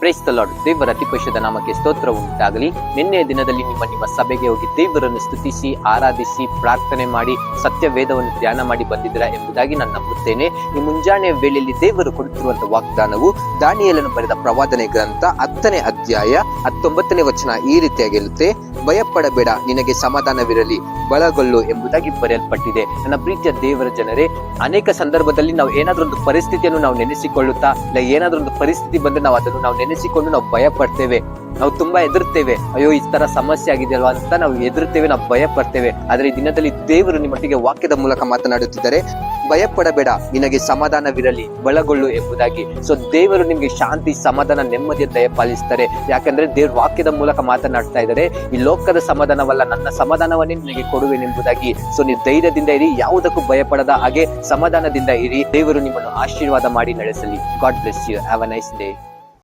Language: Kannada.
Praise the lord. ದೇವರ ಅತಿ ಪರಿಶುದ್ಧ ನಾಮಕ್ಕೆ ಸ್ತೋತ್ರ ಉಂಟಾಗಲಿ. ನಿನ್ನೆಯ ದಿನದಲ್ಲಿ ನಿಮ್ಮ ಸಭೆಗೆ ಹೋಗಿ ದೇವರನ್ನು ಸ್ತುತಿಸಿ ಆರಾಧಿಸಿ ಪ್ರಾರ್ಥನೆ ಮಾಡಿ ಸತ್ಯ ವೇದವನ್ನು ಧ್ಯಾನ ಮಾಡಿ ಬಂದಿದ್ದೀರಾ ಎಂಬುದಾಗಿ ನಾನು ನಂಬುತ್ತೇನೆ. ಈ ಮುಂಜಾನೆಯ ವೇಳೆಯಲ್ಲಿ ದೇವರು ಕೊಡುತ್ತಿರುವಂತಹ ವಾಗ್ದಾನವು ದಾನಿಯೇಲನು ಬರೆದ ಪ್ರವಾದನೆ ಗ್ರಂಥ 10ನೇ ಅಧ್ಯಾಯ 19ನೇ ವಚನ ಈ ರೀತಿಯಾಗಿ ಹೇಳುತ್ತೆ, ಭಯಪಡಬೇಡ, ನಿನಗೆ ಸಮಾಧಾನವಿರಲಿ, ಬಲಗೊಳ್ಳು ಎಂಬುದಾಗಿ ಬರೆಯಲ್ಪಟ್ಟಿದೆ. ನನ್ನ ಪ್ರೀತಿಯ ದೇವರ ಜನರೇ, ಅನೇಕ ಸಂದರ್ಭದಲ್ಲಿ ನಾವು ಏನಾದ್ರೂ ಒಂದು ಪರಿಸ್ಥಿತಿಯನ್ನು ನಾವು ನೆನೆಸಿಕೊಳ್ಳುತ್ತಾ ಇಲ್ಲ ಏನಾದ್ರೂ ಒಂದು ಪರಿಸ್ಥಿತಿ ಬಂದ್ರೆ ನಾವು ನೆನೆಸಿಕೊಂಡು ನಾವು ಭಯ ಪಡ್ತೇವೆ, ನಾವು ತುಂಬಾ ಹೆದರ್ತೇವೆ. ಅಯ್ಯೋ ಈ ತರ ಸಮಸ್ಯೆ ಆಗಿದೆಯಲ್ವಾ ಅಂತ ನಾವು ಹೆದರ್ತೇವೆ, ನಾವು ಭಯ ಪಡ್ತೇವೆ. ಆದ್ರೆ ಈ ದಿನದಲ್ಲಿ ದೇವರು ನಿಮ್ಮೊಟ್ಟಿಗೆ ವಾಕ್ಯದ ಮೂಲಕ ಮಾತನಾಡುತ್ತಿದ್ದಾರೆ. ಭಯಪಡಬೇಡ, ನಿನಗೆ ಸಮಾಧಾನವಿರಲಿ, ಬಲಗೊಳ್ಳು ಎಂಬುದಾಗಿ. ಸೊ ದೇವರು ನಿಮ್ಗೆ ಶಾಂತಿ, ಸಮಾಧಾನ, ನೆಮ್ಮದಿಯ ದಯಪಾಲಿಸ್ತಾರೆ. ಯಾಕಂದ್ರೆ ದೇವ್ರ ವಾಕ್ಯದ ಮೂಲಕ ಮಾತನಾಡ್ತಾ ಇದ್ದಾರೆ. ಈ ಲೋಕದ ಸಮಾಧಾನವಲ್ಲ, ನನ್ನ ಸಮಾಧಾನವನ್ನೇ ನಿನಗೆ ಕೊಡುವೆನೆಂಬುದಾಗಿ. ಸೊ ನೀವು ಧೈರ್ಯದಿಂದ ಇರಿ, ಯಾವುದಕ್ಕೂ ಭಯಪಡದ ಹಾಗೆ ಸಮಾಧಾನದಿಂದ ಇರಿ. ದೇವರು ನಿಮ್ಮನ್ನು ಆಶೀರ್ವಾದ ಮಾಡಿ ನಡೆಸಲಿ. God bless you. Have a nice day.